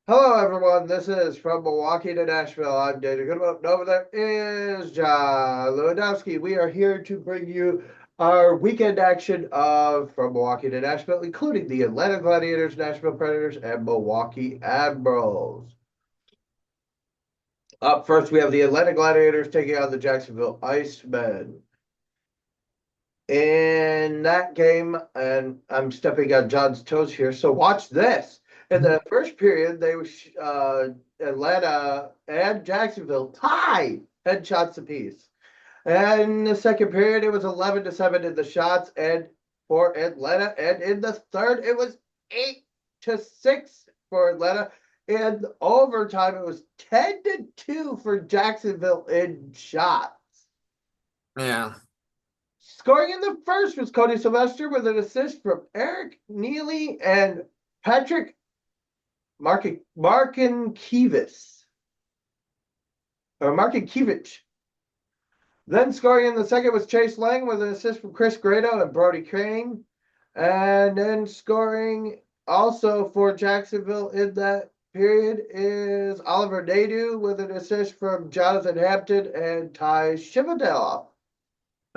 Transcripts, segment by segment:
Hello, everyone. This is from Milwaukee to Nashville. I'm Dana Goodwin. Over there is John Lewandowski. We are here to bring you our weekend action of from Milwaukee to Nashville, including the Atlanta Gladiators, Nashville Predators, and Milwaukee Admirals. Up first, we have the Atlanta Gladiators taking on the Jacksonville Icemen. In that game, and I'm stepping on John's toes here, so watch this. In the first period, Atlanta and Jacksonville tied headshots apiece. And in the second period, it was 11-7 in the shots and for Atlanta. And in the third, it was 8-6 for Atlanta. In overtime, it was 10-2 for Jacksonville in shots. Yeah. Scoring in the first was Cody Sylvester with an assist from Eric Neely and Patrick Markinkiewicz. Or Markinkiewicz. Then scoring in the second was Chase Lang with an assist from Chris Grado and Brody Crane. And then scoring also for Jacksonville in that period is Oliver Nadu with an assist from Jonathan Hampton and Ty Shivadell.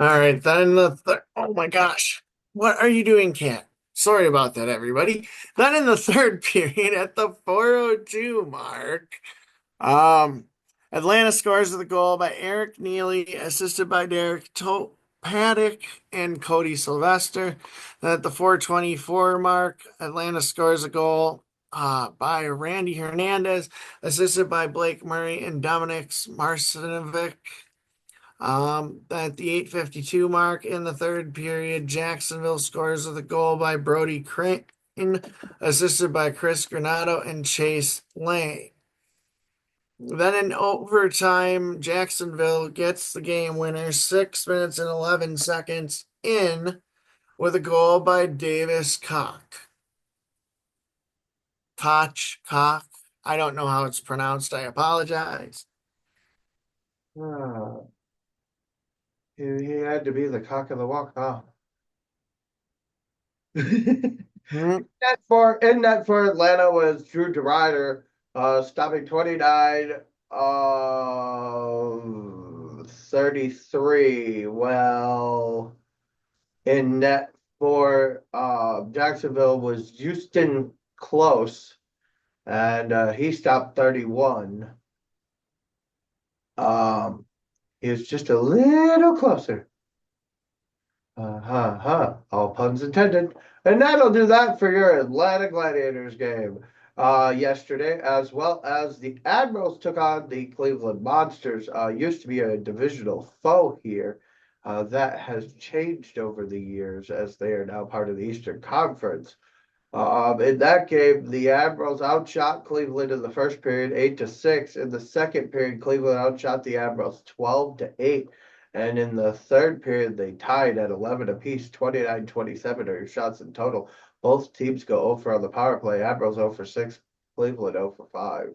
All right. Then oh my gosh. What are you doing, Cat? Sorry about that, everybody. Then in the third period at the 4:02 mark, um, Atlanta scores the goal by Eric Neely, assisted by Derek Paddock and Cody Sylvester. Then at the 4:24 mark, Atlanta scores a goal by Randy Hernandez, assisted by Blake Murray and Dominic Marcinovic. At the 8:52 mark in the third period, Jacksonville scores with a goal by Brody Crane, assisted by Chris Granado and Chase Lang. Then in overtime, Jacksonville gets the game winner 6 minutes and 11 seconds in with a goal by Davis Cock. Cock. I don't know how it's pronounced. I apologize. Ah, he had to be the cock of the walk, huh? Hmm. In net for Atlanta was Drew DeRider, stopping 29 33. Well, in net for Jacksonville was Houston Close, and he stopped 31. Um, he was just a little closer. All puns intended. And that'll do that for your Atlanta Gladiators game yesterday, as well as the Admirals took on the Cleveland Monsters. Used to be a divisional foe here. That has changed over the years as they are now part of the Eastern Conference. In that game, the Admirals outshot Cleveland in the first period, 8-6. In the second period, Cleveland outshot the Admirals 12-8. And in the third period, they tied at 11 apiece, 29-27 are your shots in total. Both teams go 0 for on the power play. Admirals 0 for 6, Cleveland 0 for 5.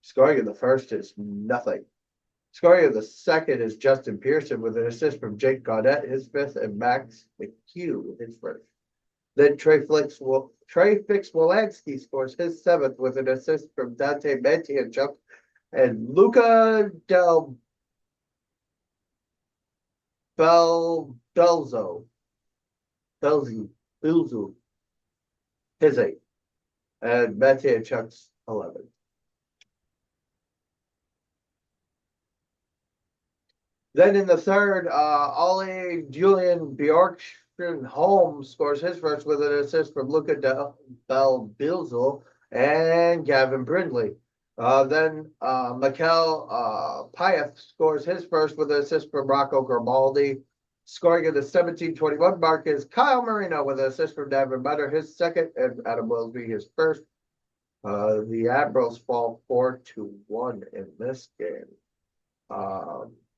Scoring in the first is nothing. Scoring in the second is Justin Pearson with an assist from Jake Gaudette, his fifth, and Max McHugh, his first. Then Trey Fix-Wolansky scores his seventh with an assist from Dante Mentianchuk and Luca Del Belzo, Belzu, his eighth, and Mentianchuk's 11th. Then in the third, Ollie Julian Bjorkstrand Holmes scores his first with an assist from Luca Del Bilzel and Gavin Brindley. Then Mikel Pyeth scores his first with an assist from Rocco Grimaldi. Scoring in the 17-21 mark is Kyle Marino with an assist from Davin Butter, his second, and Adam Wilsby his first. The Admirals fall 4-1 in this game.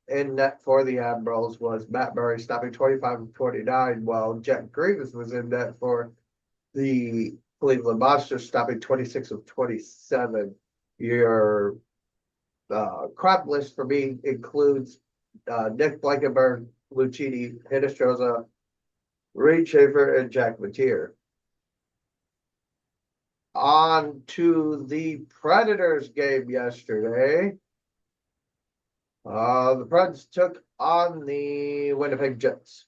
In net for the Admirals was Matt Murray stopping 25 of 29, while Jack Grievous was in net for the Cleveland Monsters, stopping 26 of 27. Your crop list for me includes Nick Blankenberg, Lucchini, Hinestroza, Reed Schaefer, and Jack Mateer. on to the Predators game yesterday. The Preds took on the Winnipeg Jets.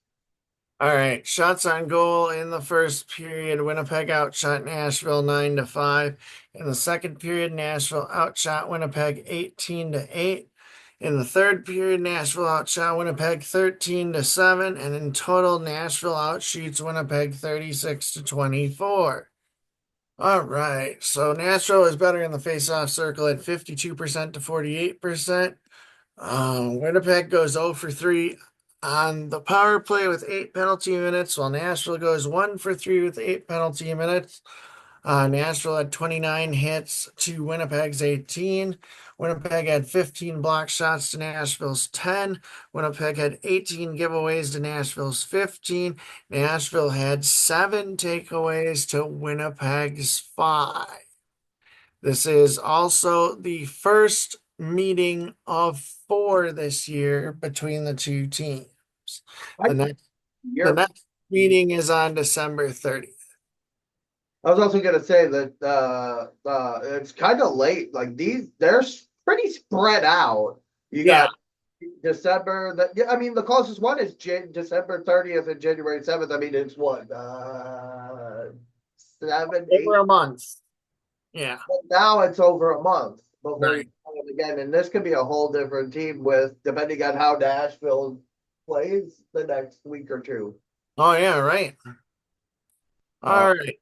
All right, shots on goal in the first period. Winnipeg outshot Nashville 9-5. In the second period, Nashville outshot Winnipeg 18-8. In the third period, Nashville outshot Winnipeg 13-7, and in total, Nashville outshoots Winnipeg 36-24. All right, so Nashville is better in the face-off circle at 52% to 48%. Winnipeg goes 0 for 3 on the power play with 8 penalty minutes, while Nashville goes 1 for 3 with 8 penalty minutes. Nashville had 29 hits to Winnipeg's 18. Winnipeg had 15 block shots to Nashville's 10. Winnipeg had 18 giveaways to Nashville's 15. Nashville had 7 takeaways to Winnipeg's 5. This is also the first meeting of 4 this year between the two teams. The next, the You're, next meeting is on December 30th. I was also gonna say that it's kind of late. Like they're pretty spread out. You Yeah. got December. I mean, the closest one is December 30th and January 7th. I mean, it's what 7, 8. Over a month. Yeah. But now it's over a month before you Right. play them again, and this could be a whole different team with depending on how Nashville plays the next week or two. Oh, yeah, right. Uh, All right.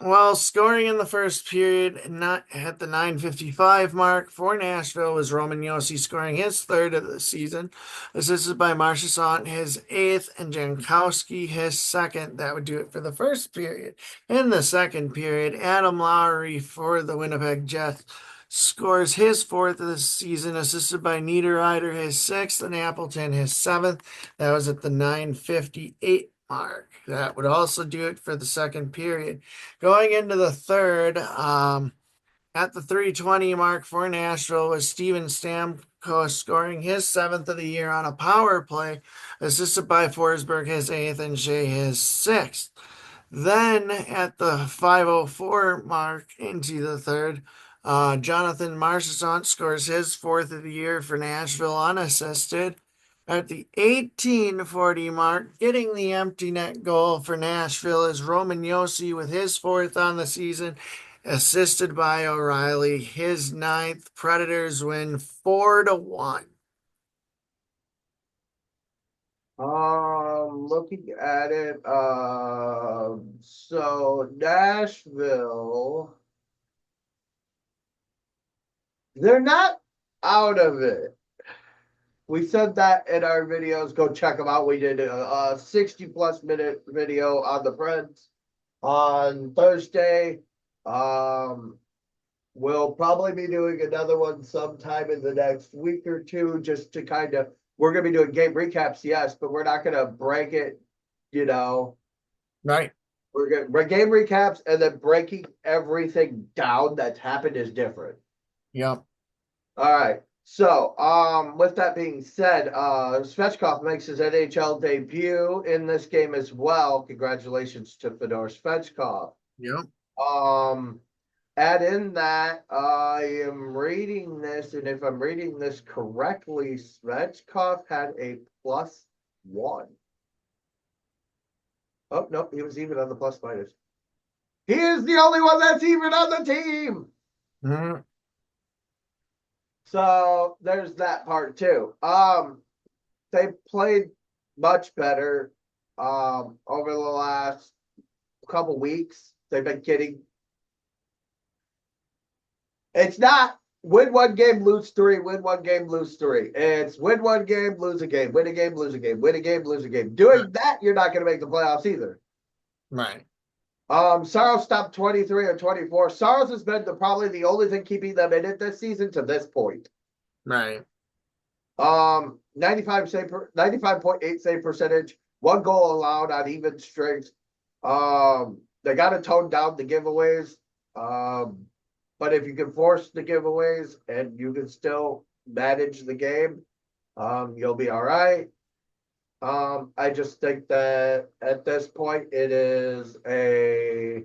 Well, scoring in the first period, not at the 9:55 mark for Nashville, was Roman Josi scoring his third of the season, assisted by Marchessault his eighth and Jankowski his second. That would do it for the first period. In the second period, Adam Lowry for the Winnipeg Jets scores his fourth of the season, assisted by Niederreiter his sixth and Appleton his seventh. That was at the 9:58 mark. That would also do it for the second period. Going into the third, at the 3:20 mark for Nashville was Steven Stamkos scoring his seventh of the year on a power play, assisted by Forsberg his eighth and Shea his sixth. Then at the 5:04 mark into the third, Jonathan Marchessault scores his fourth of the year for Nashville unassisted. At the 18:40 mark, getting the empty net goal for Nashville is Roman Josi with his fourth on the season, assisted by O'Reilly, his ninth. Predators win 4-1. Looking at it, so Nashville, they're not out of it. We said that in our videos. Go check them out. We did a 60+ minute video on the Preds on Thursday. We'll probably be doing another one sometime in the next week or two, just to kind of. We're going to be doing game recaps, yes, but we're not going to break it. Right. We're game recaps, and then breaking everything down that's happened is different. Yep. All right. So, with that being said, Svechkov makes his NHL debut in this game as well. Congratulations to Fedor Svechkov. Yep. Add in that I am reading this, and if I'm reading this correctly, Svechkov had a +1. Oh, no, he was even on the plus minus. He is the only one that's even on the team. Mhm. So there's that part too. They played much better over the last couple weeks. They've been getting. It's not win one game, lose 3, win one game, lose 3. It's win one game, lose a game, win a game, lose a game, win a game, lose a game. Doing that, you're not going to make the playoffs either. Right. Saros stopped 23 or 24. Saros has been probably the only thing keeping them in it this season to this point. Right. 95.8 save percentage, 1 goal allowed on even strength. They got to tone down the giveaways. But if you can force the giveaways and you can still manage the game, you'll be all right. I just think that at this point it is a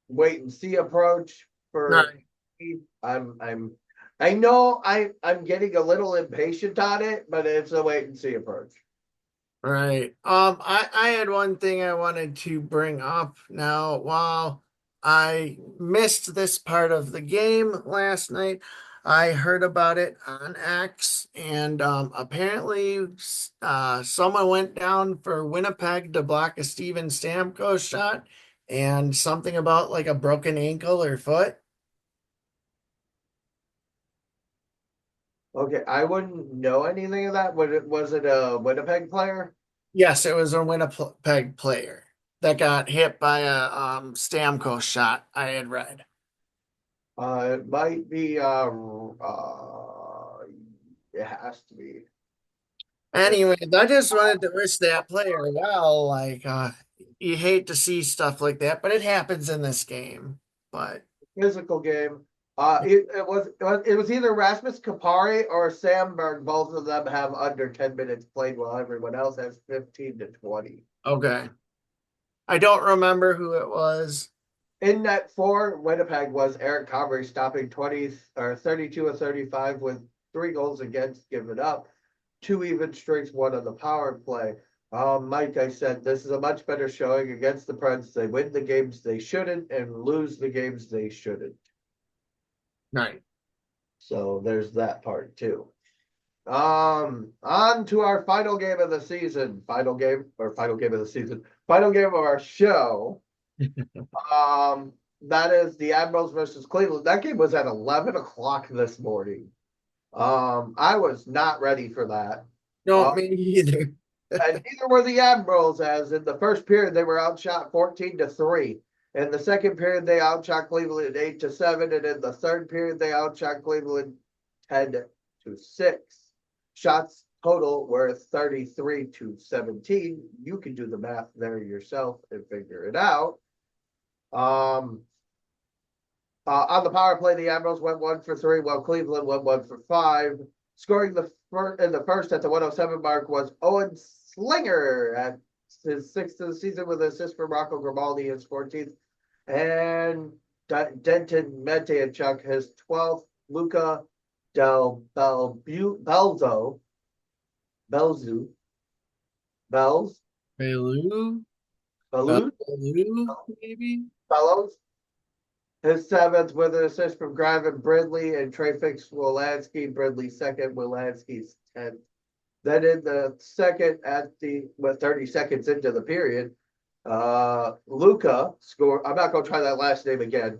wait and see approach for Right. me. I know I'm getting a little impatient on it, but it's a wait and see approach. Right. I had one thing I wanted to bring up now. While I missed this part of the game last night, I heard about it on X, and apparently, someone went down for Winnipeg to block a Steven Stamkos shot, and something about like a broken ankle or foot. Okay, I wouldn't know anything of that. Was it a Winnipeg player? Yes, it was a Winnipeg player that got hit by a Stamkos shot. I had read. It might be it has to be. Anyways, I just wanted to wish that player well. Like, you hate to see stuff like that, but it happens in this game. But Physical game. It was either Rasmus Kapari or Sandberg. Both of them have under 10 minutes played, while everyone else has 15 to 20. okay, I don't remember who it was. In net four, Winnipeg was Eric Comrie stopping 20 or 32 or 35 with 3 goals against given up, 2 even streaks, one on the power play. Mike, I said this is a much better showing against the Preds. They win the games they shouldn't and lose the games they shouldn't. Right. So there's that part too. On to our final game of the season. Final game of the season. Final game of our show. Um, that is the Admirals versus Cleveland. That game was at 11 o'clock this morning. I was not ready for that. No, Uh, me either. and neither were the Admirals, as in the first period they were outshot 14-3. In the second period, they outshot Cleveland 8-7, and in the third period, they outshot Cleveland 10-6. Shots total were 33-17. You can do the math there yourself and figure it out. Um, on the power play, the Admirals went 1 for 3, while Cleveland went 1 for 5. Scoring in the first at the 107 mark was Owen Slinger at his 6th of the season with an assist from Rocco Grimaldi, his 14th, and Denton Meteychuk his 12th. Luca Del Belzo Belzu Bells Bellew? Belus Bellew, maybe? Bellows his 7th with an assist from Graven Brindley and Trey-Fix Wolanski. Brindley second, Wolanski's 10th. Then in the second, with 30 seconds into the period, Luca scored. I'm not going to try that last name again.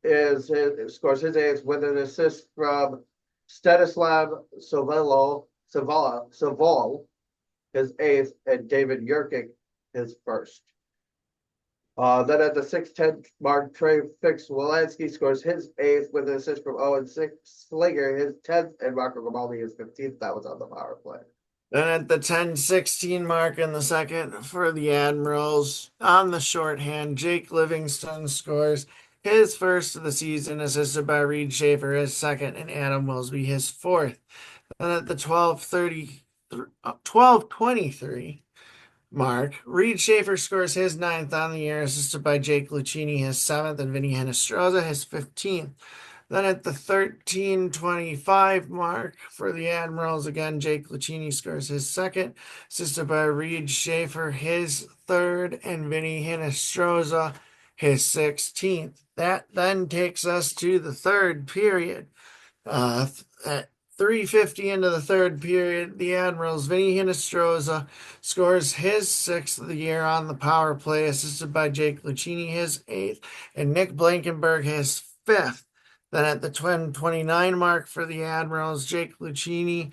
Scores his 8th with an assist from Stanislav Saval, his 8th, and David Jurkic, his 1st. Then at the 6:10 mark, Trey Fix Wolanski scores his 8th with an assist from Owen Slinger, his 10th, and Marco Grimaldi, his 15th. That was on the power play. Then at the 10:16 mark in the second for the Admirals, on the shorthand, Jake Livingston scores his first of the season, assisted by Reed Schaefer, his second, and Adam Wilsby, his fourth. Then at the 12:23 mark, Reed Schaefer scores his ninth on the year, assisted by Jake Lucchini, his seventh, and Vinny Hinostroza, his 15th. Then at the 13:25 mark for the Admirals, again, Jake Lucchini scores his second, assisted by Reed Schaefer, his third, and Vinny Hinostroza, his 16th. That then takes us to the third period. At 3:50 into the third period, the Admirals, Vinny Hinostroza scores his sixth of the year on the power play, assisted by Jake Lucchini, his eighth, and Nick Blankenberg, his fifth. Then at the 10:29 mark for the Admirals, Jake Lucchini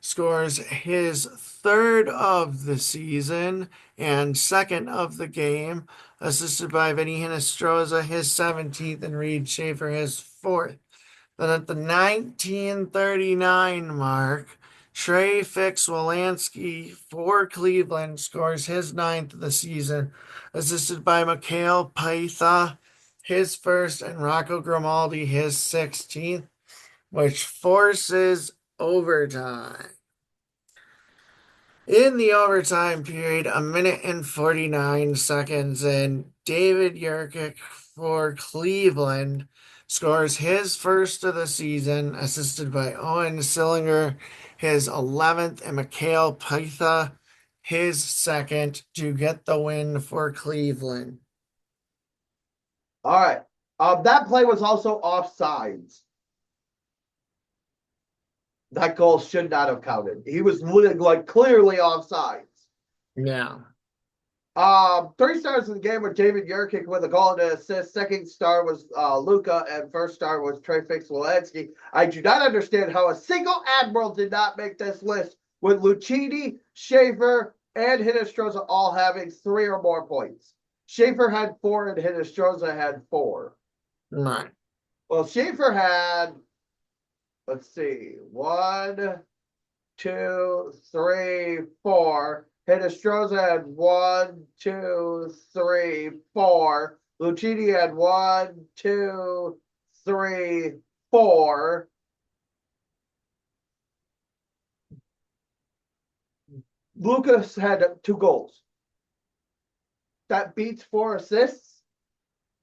scores his third of the season and second of the game, assisted by Vinny Hinostroza, his 17th, and Reed Schaefer, his fourth. Then at the 1939 mark, Trey Fix Wolanski for Cleveland scores his ninth of the season, assisted by Mikhail Paitha, his first, and Rocco Grimaldi, his 16th, which forces overtime. In the overtime period, a minute and 49 seconds in, David Yurkic for Cleveland scores his first of the season, assisted by Owen Sillinger, his 11th, and Mikhail Pytha, his second, to get the win for Cleveland. All right. That play was also offsides. That goal should not have counted. He was like clearly offsides. Yeah. 3 stars in the game were David Yurkic with a goal and an assist. Second star was Luka, and first star was Trey Fix-Walensky. I do not understand how a single Admiral did not make this list, with Lucchini, Schaefer, and Hinestroza all having 3 or more points. Schaefer had 4 and Hinestroza had 4. Right. Well, Schaefer had, let's see, 1, 2, 3, 4. Hinestroza had 1, 2, 3, 4. Lucchini had 1, 2, 3, 4. Lucas had 2 goals. That beats 4 assists.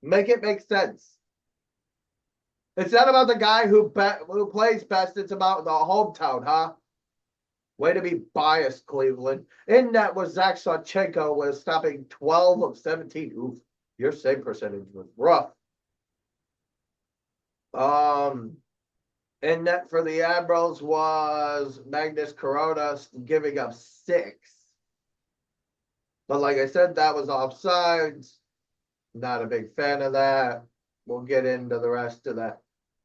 Make it make sense. It's not about the guy who plays best. It's about the hometown, huh? Way to be biased, Cleveland. In that was Zach Sawchenko was stopping 12 of 17. Oof, your save percentage was rough. In net for the Admirals was Magnus Corona giving up 6. But like I said, that was offsides. Not a big fan of that. We'll get into the rest of that.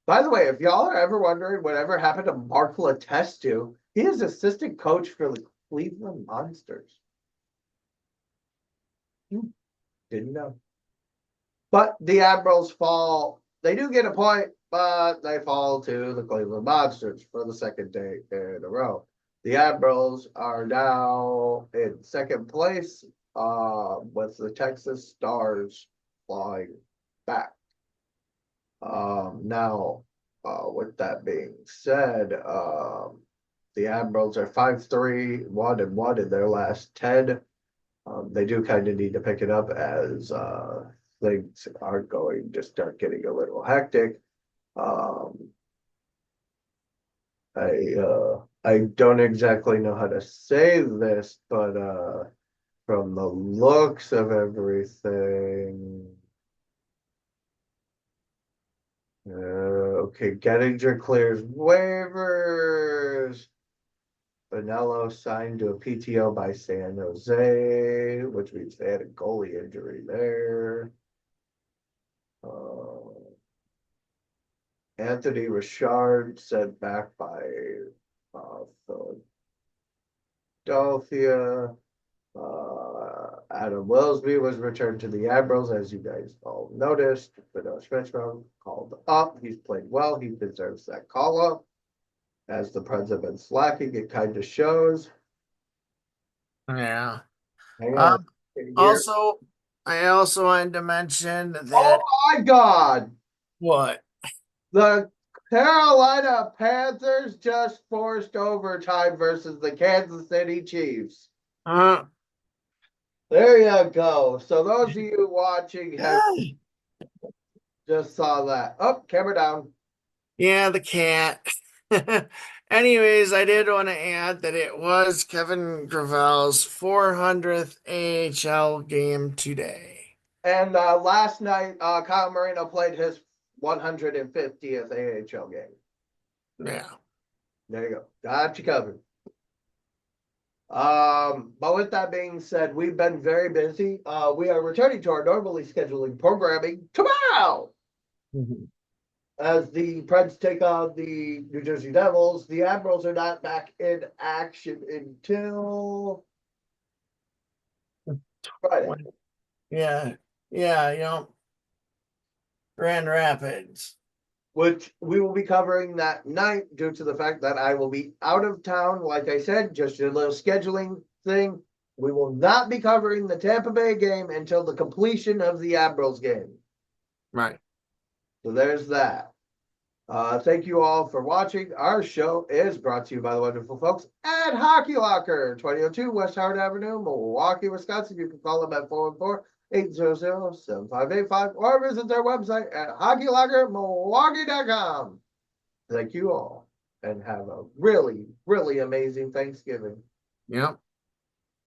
By the way, if y'all are ever wondering whatever happened to Mark Letestu, he is assistant coach for the Cleveland Monsters. Didn't know. But the Admirals fall. They do get a point, but they fall to the Cleveland Monsters for the second day in a row. The Admirals are now in second place with the Texas Stars flying back. Now, with that being said, the Admirals are 5-3, 1-1 in their last 10. They do kind of need to pick it up as things are going to start getting a little hectic. I don't exactly know how to say this, but from the looks of everything, okay, Gettinger clears waivers. Bonello signed to a PTO by San Jose, which means they had a goalie injury there. Anthony Richard sent back by Philadelphia. Adam Wellesby was returned to the Admirals, as you guys all noticed. Benoit Schmitzman called up. He's played well. He deserves that call up. As the Preds have been slacking, it kind of shows. Yeah. Hang on. Also, I also wanted to mention that. Oh my God! What? The Carolina Panthers just forced overtime versus the Kansas City Chiefs. Uh, There you go. So those of you watching have just saw that. Oh, camera down. yeah, the cat. Anyways, I did want to add that it was Kevin Gravel's 400th AHL game today. And last night, Kyle Marino played his 150th AHL game. Yeah. There you go. Got you covered. But with that being said, we've been very busy. We are returning to our normally scheduling programming tomorrow. As the Preds take on the New Jersey Devils. The Admirals are not back in action until Friday. Yeah. Yeah, Grand Rapids. Which we will be covering that night due to the fact that I will be out of town. Like I said, just a little scheduling thing. We will not be covering the Tampa Bay game until the completion of the Admirals game. Right. So there's that. Thank you all for watching. Our show is brought to you by the wonderful folks at Hockey Locker, 2002 West Howard Avenue, Milwaukee, Wisconsin. You can call them at 414-800-7585 or visit their website at hockeylockermilwaukee.com. Thank you all and have a really, really amazing Thanksgiving. Yep.